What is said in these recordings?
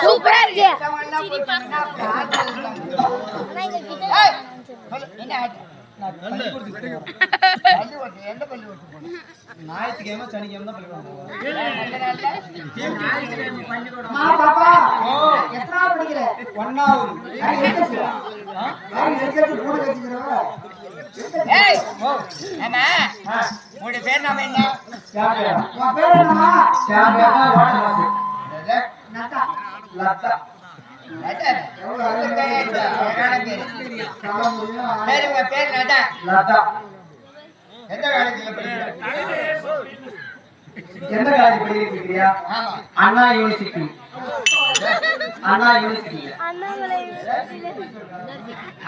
சூப்பரா இருக்கு. ஞாயிற்றுக்கிழமை சனிக்கிழமை தான் உங்களுடைய பேர் நாம என்ன? எந்த காலேஜ் படிக்கிறீங்க? அண்ணா யூனிவர்சிட்டி.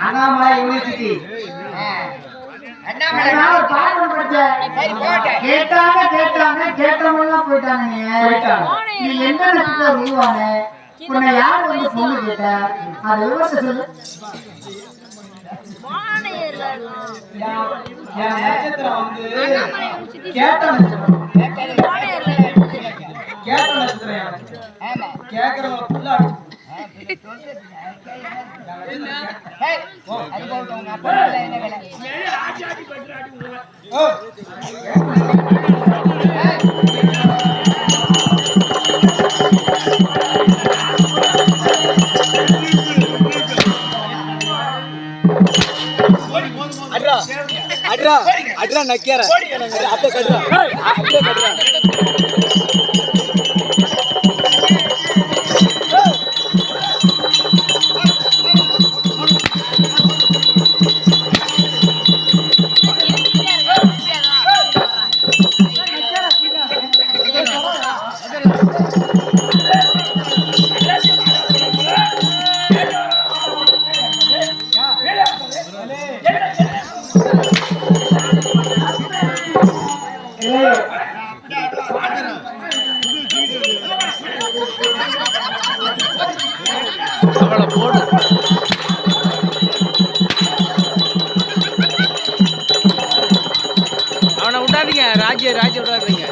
அண்ணாமலை யூனிவர்சிட்டி. கேட்டவங்க போயிட்டாங்க. நீ என்ன உருவாங்க உன்னை யாரு வந்து பொண்ணு கேட்ட அது விவசாய சொல்லு. நட்சத்திரம் வந்து கேட்ட நட்சத்திரம். கேட்ட நட்சத்திரம் கேட்கறவங்க அட்ரா நக்கியார அப்படியே கட்டுறா அப்படியே கட்டுறா. அவனை விட்டாதீங்க, ராஜ்ய விடாதீங்க.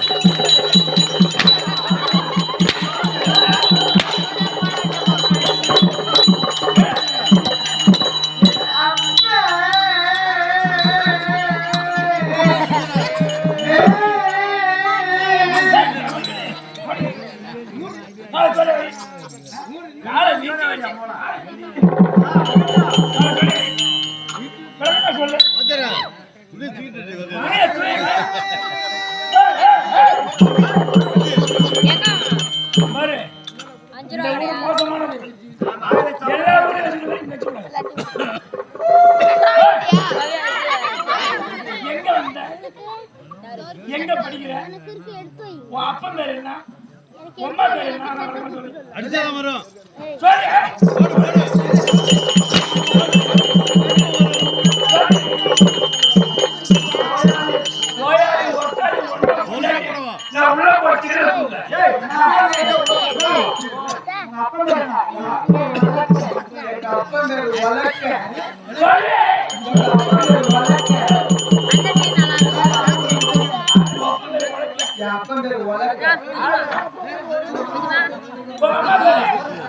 எங்க படிக்கிற? உன் அப்பா பேர் என்ன? அம்மா பேர் என்ன? அடிச்சாத வரும்.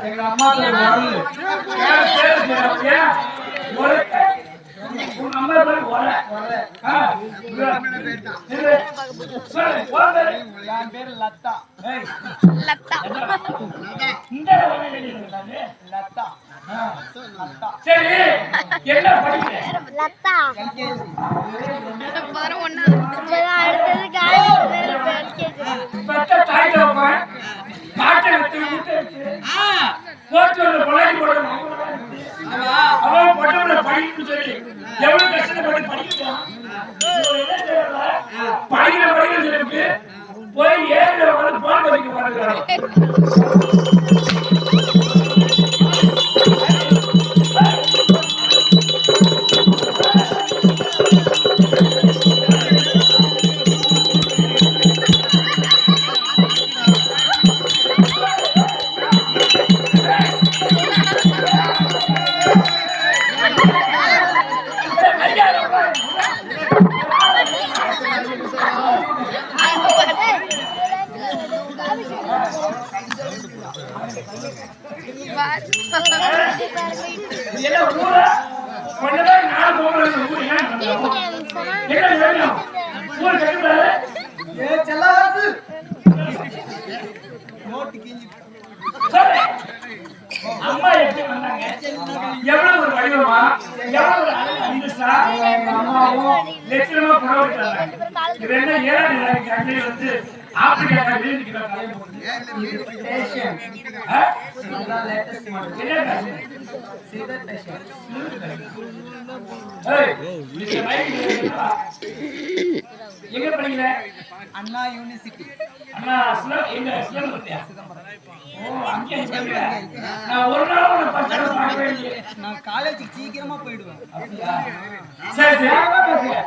எங்க அம்மா பேரு லதா. சரி, என்ன படிக்கிறேன்? எவ்வளவு கஷ்டப்பட்டு படிக்கிறான். படிக்கிற போய் ஏழு போன் பண்ணிக்க மாட்டேங்கிறான். வேணும் ஊர் கட்டுப்பாரு ஏ செல்லாது சொல்லு. அம்மா எப்படி வந்தாங்க எவ்வளவு ஒரு வடிவமா எவ்வளவு ஒரு அந்தஸ்தா லட்சணமா புறவிட்டாங்க இது என்ன ஏழாம் அன்னைக்கு வந்து ஆப்பிரிக்கா எங்க படிக்கிற அண்ணா யூனிவர்சிட்டி அண்ணா எங்க சிதம்பரம் ஓ அங்கே நான் ஒரு நாள் உன்னை பார்க்கவே இல்லையே. நான் காலேஜுக்கு சீக்கிரமா போயிடுவேன் சரி சரி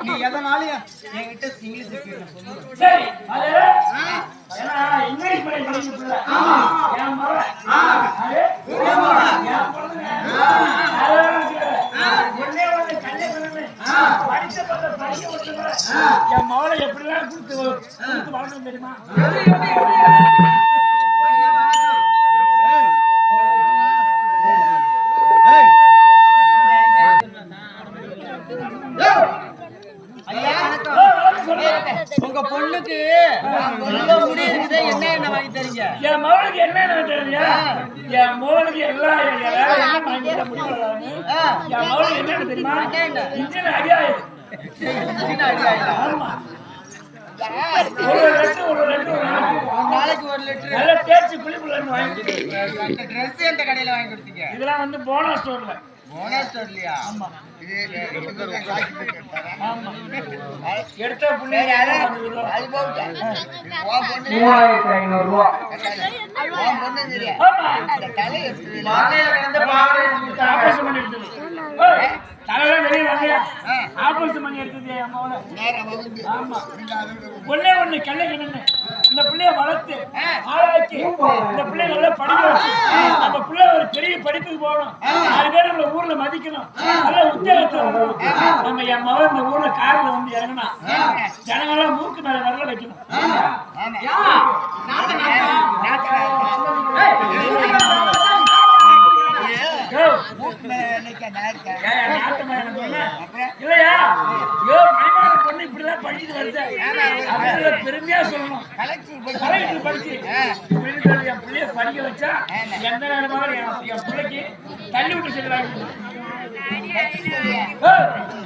நீ எதனாலயும் என்கிட்ட இங்கிலீஷ் சொல்லுவேன் சரி அது ஏன்னா இங்கிலீஷ் மீடியம் படிக்கிறது என் மகன் அது என் பொண்ணுங்க ஒன்னே ஒண்ணு கல்யாணம் படிச்ச பத்த படிக்க வச்சுக்கிறேன் என் மகளை எப்படிலாம் கொடுத்து வளர்க்கணும் தெரியுமா உங்க பொண்ணுக்கு முடி இருக்குது என்ன வாங்கி தரீங்க என் மகனுக்கு என்ன தெரியா என் மகனுக்கு எல்லாம் என்ன வாங்கி தர முடியும் என் மகனுக்கு என்ன தெரியுமா இன்ஜின் அடியாயிரு ஆமா ஒரு நாளைக்கு ஒரு லிட்டர் நல்ல தேய்ச்சி குளிப்புலன்னு வாங்கி அந்த ட்ரெஸ் எந்த கடையில வாங்கி கொடுத்தீங்க இதெல்லாம் வந்து போனா ஸ்டோர்ல போனஸ் ஸ்டோர்லயா ஆமா எடுத்த புள்ளி 3500 ரூபா ஆபரேஷன் பண்ணி எடுத்தது தலைவன் வெளியே வாங்கயா ஆபரேஷன் பண்ணி எடுத்தது அம்மாவோட ஆமா ஒன்னே ஒண்ணு கண்ணு இந்த பிள்ளைய வளர்த்து ஆளாக்கி இந்த பிள்ளைய நல்லா படிக்க வச்சு நம்ம பிள்ளை ஒரு பெரிய படிப்புக்கு போகணும் 4 பேர் நம்ம ஊர்ல மதிக்கணும் நல்ல உத்தியோகத்துல வரணும் நம்ம என் மகன் இந்த ஊர்ல கார்ல வந்து இறங்கினா ஜனங்கள்லாம் மூக்கு மேல வரல வைக்கணும் இல்லையா மணிமான பொண்ணு இப்படிதான் படிச்சுட்டு வருது பெருமையா சொல்லணும் கலெக்டர் படிச்சு என் பிள்ளைய படிக்க வச்சா எந்த நேரமாக என் பிள்ளைக்கு தள்ளி விட்டு செல்றாங்க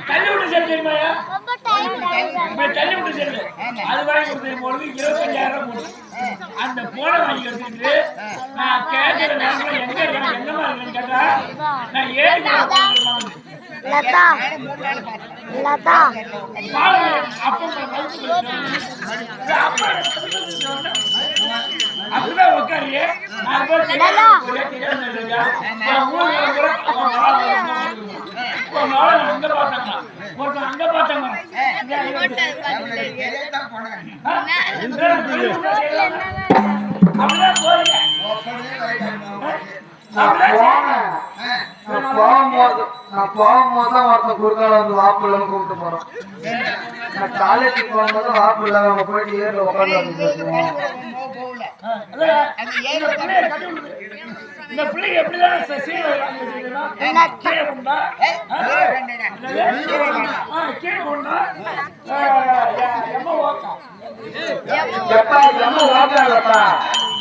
தள்ளி விட்டு செல் தெரியுமாயா தள்ளி விட்டு செல்லு அது வாங்கி கொடுத்த பொழுது 25,000 போட்டு அந்த போனை வாங்கி எடுத்துட்டு நான் கேட்கிற நேரத்தில் எங்க இருக்கேன் எங்கம்மா இருக்கேன்னு கேட்டா நான் ஏழு அப்படிதான் உட்காரு அங்க பார்த்தாங்க ஒருத்தன் அங்க பார்த்தாங்க அப்படிதான் போறீங்க நான் போகும்போது ஒருத்தன் குறுக்கால வந்து வாப்புலன்னு கூப்பிட்டு போறோம். நான் காலேஜுக்கு போகும்போது வாப்புல அவங்க போயிட்டு ஏர்ல உட்காந்து இந்த பிள்ளைங்க எப்படிதான் கீழே கொண்டா எம்ம ஓக்கம்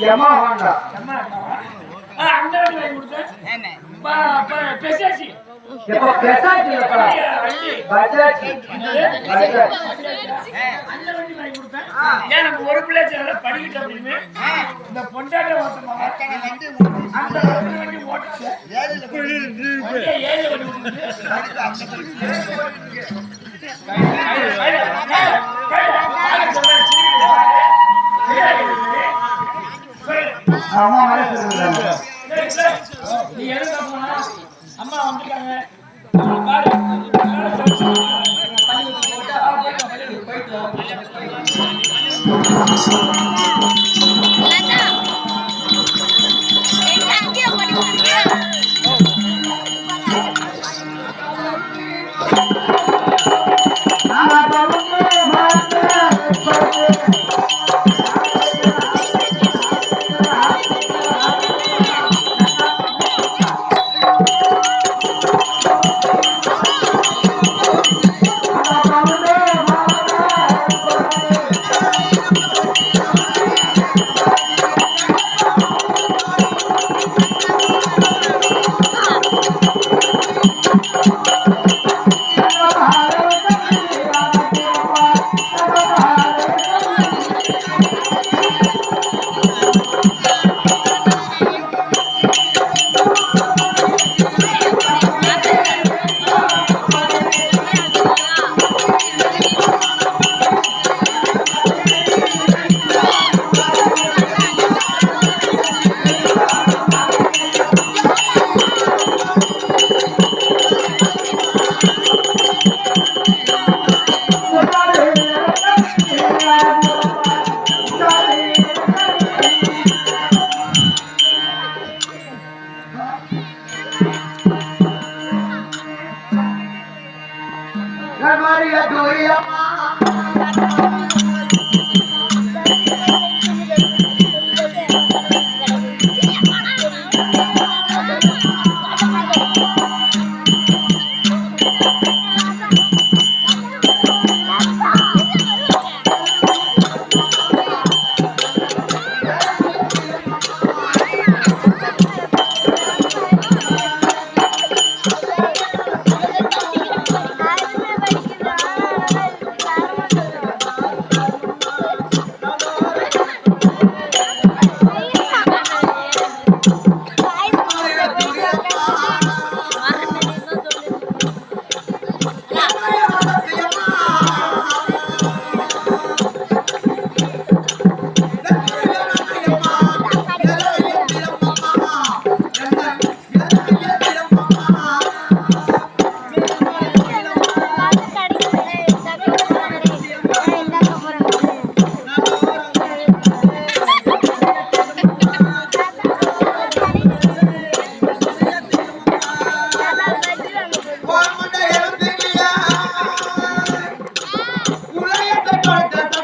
எம்மா ஹோண்டா அந்த வாங்கி கொடுத்தேன் பெசாசி எப்ப பெசாச்சி பஜாஜ் அந்த வண்டி வாங்கி கொடுத்தேன் ஏன் நம்ம ஒரு பிள்ளை படிக்கிட்டு அப்படின்னு இந்த பொண்டாட்ட ஓட்டமா அந்த வண்டி ஓட்டு ஏழு அம்மா மனசு நீ எதுக்கு போனா அம்மா வந்துட்டாங்க பாரு பட்ட